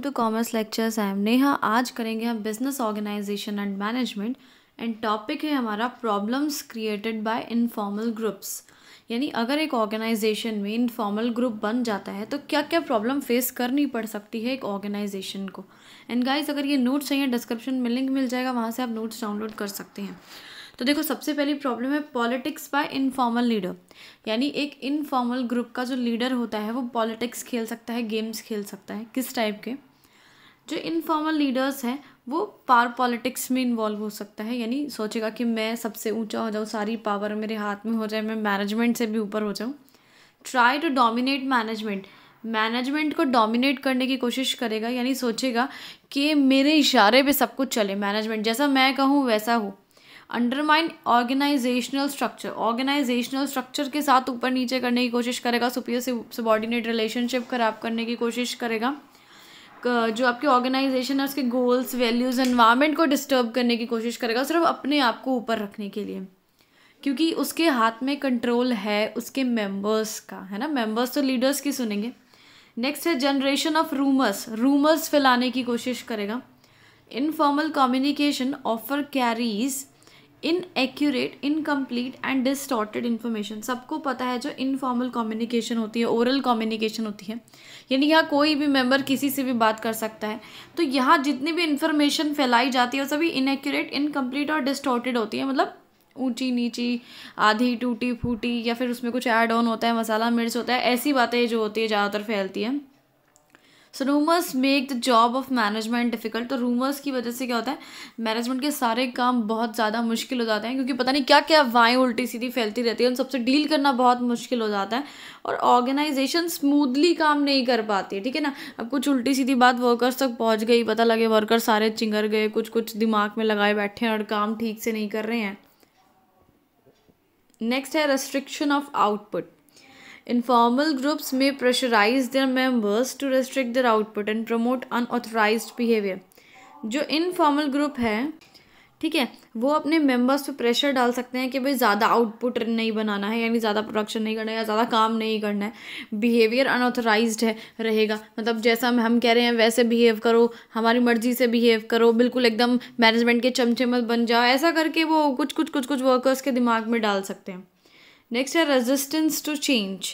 Welcome to commerce lectures. I am Neha. आज करेंगे हम business organisation and management and topic है हमारा problems created by informal groups. यानी अगर एक ऑर्गेनाइजेशन में इनफॉर्मल ग्रुप बन जाता है तो क्या क्या प्रॉब्लम फेस करनी पड़ सकती है एक ऑर्गेनाइजेशन को। एंड गाइस, अगर ये नोट्स चाहिए डिस्क्रिप्शन में लिंक मिल जाएगा, वहाँ से आप नोट्स डाउनलोड कर सकते हैं। तो देखो, सबसे पहली प्रॉब्लम है पॉलिटिक्स बाय इनफॉर्मल लीडर। यानी एक इनफॉर्मल ग्रुप का जो लीडर होता है वो पॉलिटिक्स खेल सकता है, गेम्स खेल सकता है। किस टाइप के? जो इनफॉर्मल लीडर्स हैं वो पावर पॉलिटिक्स में इन्वॉल्व हो सकता है। यानी सोचेगा कि मैं सबसे ऊंचा हो जाऊँ, सारी पावर मेरे हाथ में हो जाए, मैं मैनेजमेंट से भी ऊपर हो जाऊँ। Try to dominate management, management को डोमिनेट करने की कोशिश करेगा। यानी सोचेगा कि मेरे इशारे पे सब कुछ चले, मैनेजमेंट जैसा मैं कहूँ वैसा हो। Undermine organisational structure, organisational structure के साथ ऊपर नीचे करने की कोशिश करेगा। सुपीरियर से सबॉर्डिनेट रिलेशनशिप खराब करने की कोशिश करेगा। जो आपकी ऑर्गेनाइजेशन है उसके गोल्स, वैल्यूज़, एनवायरनमेंट को डिस्टर्ब करने की कोशिश करेगा सिर्फ अपने आप को ऊपर रखने के लिए, क्योंकि उसके हाथ में कंट्रोल है उसके मेंबर्स का, है ना। मेंबर्स तो लीडर्स की सुनेंगे। नेक्स्ट है जनरेशन ऑफ रूमर्स, रूमर्स फैलाने की कोशिश करेगा। Informal communication offer carries inaccurate, incomplete and distorted information. सबको पता है जो इनफॉर्मल कम्युनिकेशन होती है, ओरल कम्युनिकेशन होती है, यानी यहाँ कोई भी मेंबर किसी से भी बात कर सकता है। तो यहाँ जितनी भी इन्फॉर्मेशन फैलाई जाती है वो सभी इनएक्यूरेट, इनकम्प्लीट और डिस्टॉर्टेड होती है। मतलब ऊंची नीची, आधी टूटी फूटी, या फिर उसमें कुछ ऐड ऑन होता है, मसाला मिर्च होता है, ऐसी बातें जो होती है ज़्यादातर फैलती है। So rumours make the job of management difficult. तो रूमर्स की वजह से क्या होता है, मैनेजमेंट के सारे काम बहुत ज़्यादा मुश्किल हो जाते हैं, क्योंकि पता नहीं क्या क्या वाएँ उल्टी सीधी फैलती रहती है, उन सबसे डील करना बहुत मुश्किल हो जाता है और ऑर्गेनाइजेशन स्मूथली काम नहीं कर पाती है। ठीक है ना। अब कुछ उल्टी सीधी बात वर्कर्स तक पहुंच गई, पता लगे वर्कर सारे चिंगर गए, कुछ कुछ दिमाग में लगाए बैठे हैं और काम ठीक से नहीं कर रहे हैं। नेक्स्ट है restriction of output. Informal groups may pressurize their members to restrict their output and promote unauthorized behavior. जो इनफॉर्मल ग्रुप है, ठीक है, वो अपने मेंबर्स पे प्रेशर डाल सकते हैं कि भाई ज़्यादा आउटपुट नहीं बनाना है, यानी ज़्यादा प्रोडक्शन नहीं करना है या ज़्यादा काम नहीं करना है। बिहेवियर अनऑथराइज्ड है रहेगा, मतलब जैसा हम कह रहे हैं वैसे बिहेव करो, हमारी मर्जी से बिहेव करो, बिल्कुल एकदम मैनेजमेंट के चमचे मत बन जाओ, ऐसा करके वो कुछ वर्कर्स के दिमाग में डाल सकते हैं। नेक्स्ट है रेजिस्टेंस टू चेंज,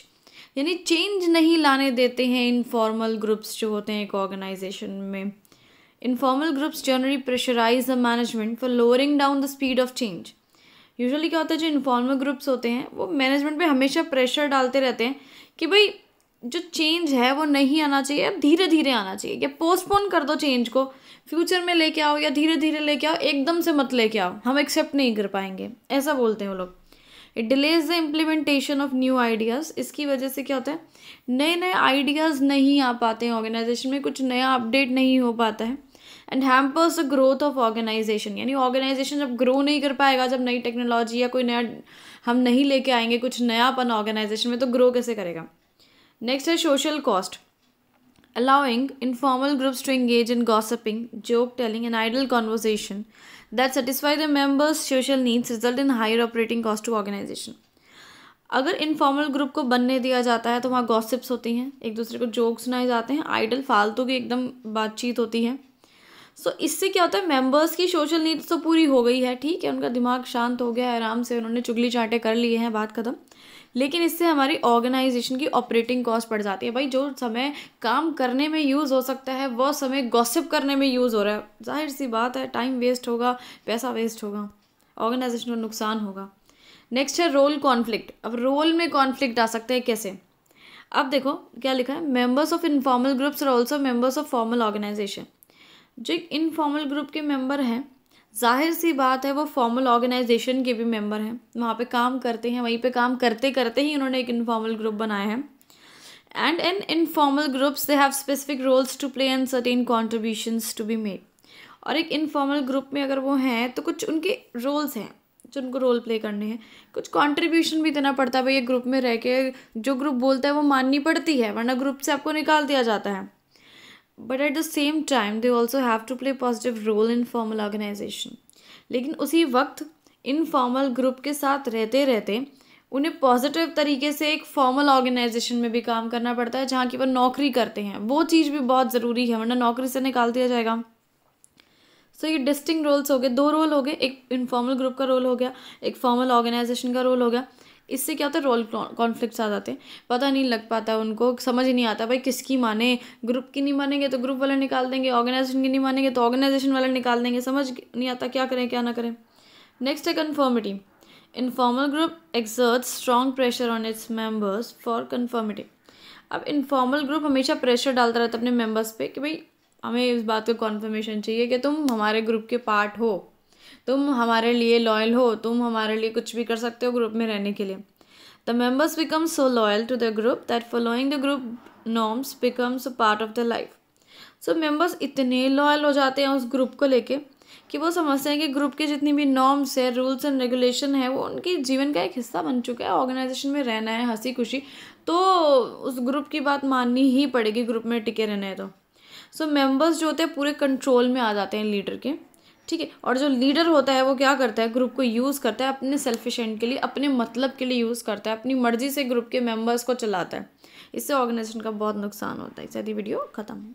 यानी चेंज नहीं लाने देते हैं इनफॉर्मल ग्रुप्स जो होते हैं एक ऑर्गेनाइजेशन में। Informal groups generally pressurise the management for lowering down the speed of change. Usually क्या होता है, जो इनफॉर्मल ग्रुप्स होते हैं वो मैनेजमेंट पे हमेशा प्रेशर डालते रहते हैं कि भाई जो चेंज है वो नहीं आना चाहिए, धीरे धीरे आना चाहिए, या पोस्टपोन कर दो चेंज को, फ्यूचर में लेके आओ या धीरे धीरे लेके आओ, एकदम से मत लेके आओ, हम एक्सेप्ट नहीं कर पाएंगे, ऐसा बोलते हैं वो लोग। It delays the implementation of new ideas. इसकी वजह से क्या होता है, नए नए आइडियाज़ नहीं आ पाते हैं ऑर्गेनाइजेशन में, कुछ नया अपडेट नहीं हो पाता है। And hampers the growth of organisation, यानी ऑर्गेनाइजेशन जब ग्रो नहीं कर पाएगा, जब नई टेक्नोलॉजी या कोई नया हम नहीं लेके आएंगे, कुछ नयापन ऑर्गेनाइजेशन में, तो ग्रो कैसे करेगा। नेक्स्ट है social cost. Allowing informal groups to engage in gossiping, joke telling and idle conversation that satisfy the members' social needs result in higher operating cost to organization. अगर इनफॉर्मल ग्रुप को बनने दिया जाता है तो वहाँ गॉसिप्स होती हैं, एक दूसरे को जोक सुनाए जाते हैं, आइडल फालतू की एकदम बातचीत होती है। सो इससे क्या होता है, मेंबर्स की सोशल नीड्स तो पूरी हो गई है, ठीक है, उनका दिमाग शांत हो गया है, आराम से उन्होंने चुगली चाटे कर लिए हैं, बात खत्म। लेकिन इससे हमारी ऑर्गेनाइजेशन की ऑपरेटिंग कॉस्ट बढ़ जाती है। भाई जो समय काम करने में यूज़ हो सकता है वो समय गॉसिप करने में यूज़ हो रहा है, जाहिर सी बात है टाइम वेस्ट होगा, पैसा वेस्ट होगा, ऑर्गेनाइजेशन को नुकसान होगा। नेक्स्ट है रोल कॉन्फ्लिक्ट। अब रोल में कॉन्फ्लिक्ट आ सकते हैं कैसे, अब देखो क्या लिखा है, members of informal groups are also members of formal organisation. जो एक इनफॉर्मल ग्रुप के मेंबर हैं, जाहिर सी बात है वो फॉर्मल ऑर्गेनाइजेशन के भी मेंबर हैं, वहाँ पे काम करते हैं, वहीं पे काम करते करते ही उन्होंने एक इनफॉर्मल ग्रुप बनाया है। And in informal groups they have specific roles to play and certain contributions to be made. और एक इनफॉर्मल ग्रुप में अगर वो हैं तो कुछ उनके रोल्स हैं जो उनको रोल प्ले करने हैं, कुछ कॉन्ट्रीब्यूशन भी देना पड़ता है। भाई ये ग्रुप में रह के जो ग्रुप बोलता है वो माननी पड़ती है, वरना ग्रुप से आपको निकाल दिया जाता है। But at the same time they also have to play positive role in formal organisation. लेकिन उसी वक्त इनफॉर्मल ग्रुप के साथ रहते रहते उन्हें पॉजिटिव तरीके से एक फॉर्मल ऑर्गेनाइजेशन में भी काम करना पड़ता है जहाँ की वो नौकरी करते हैं, वो चीज़ भी बहुत ज़रूरी है, वरना नौकरी से निकाल दिया जाएगा। सो ये डिस्टिंक्ट रोल्स हो गए, 2 रोल हो गए, एक इनफॉर्मल ग्रुप का रोल हो गया, एक फॉर्मल ऑर्गेनाइजेशन का रोल हो गया। इससे क्या होता है, रोल कॉन्फ्लिक्ट्स आ जाते हैं, पता नहीं लग पाता, उनको समझ ही नहीं आता भाई किसकी माने। ग्रुप की नहीं मानेंगे तो ग्रुप वाले निकाल देंगे, ऑर्गेनाइजेशन की नहीं मानेंगे तो ऑर्गेनाइजेशन वाले निकाल देंगे, समझ नहीं आता क्या करें क्या ना करें। नेक्स्ट है conformity. Informal group exerts strong pressure on its members for conformity. अब इनफॉर्मल ग्रुप हमेशा प्रेशर डालता रहता है अपने मेंबर्स पे कि भाई हमें इस बात का कॉन्फर्मेशन चाहिए कि तुम हमारे ग्रुप के पार्ट हो, तुम हमारे लिए लॉयल हो, तुम हमारे लिए कुछ भी कर सकते हो ग्रुप में रहने के लिए। The members become so loyal to the group that following the group norms becomes a part of the life. So members इतने लॉयल हो जाते हैं उस ग्रुप को लेके कि वो समझते हैं कि ग्रुप की जितनी भी नॉर्म्स है, रूल्स एंड रेगुलेशन है, वो उनके जीवन का एक हिस्सा बन चुका है। ऑर्गेनाइजेशन में रहना है हंसी खुशी तो उस ग्रुप की बात माननी ही पड़ेगी, ग्रुप में टिके रहना है तो। सो मेंबर्स जो होते हैं पूरे कंट्रोल में आ जाते हैं लीडर के, ठीक है। और जो लीडर होता है वो क्या करता है, ग्रुप को यूज़ करता है अपने सेल्फिश एंड के लिए, अपने मतलब के लिए यूज़ करता है, अपनी मर्जी से ग्रुप के मेंबर्स को चलाता है। इससे ऑर्गेनाइजेशन का बहुत नुकसान होता है। इससे वीडियो खत्म।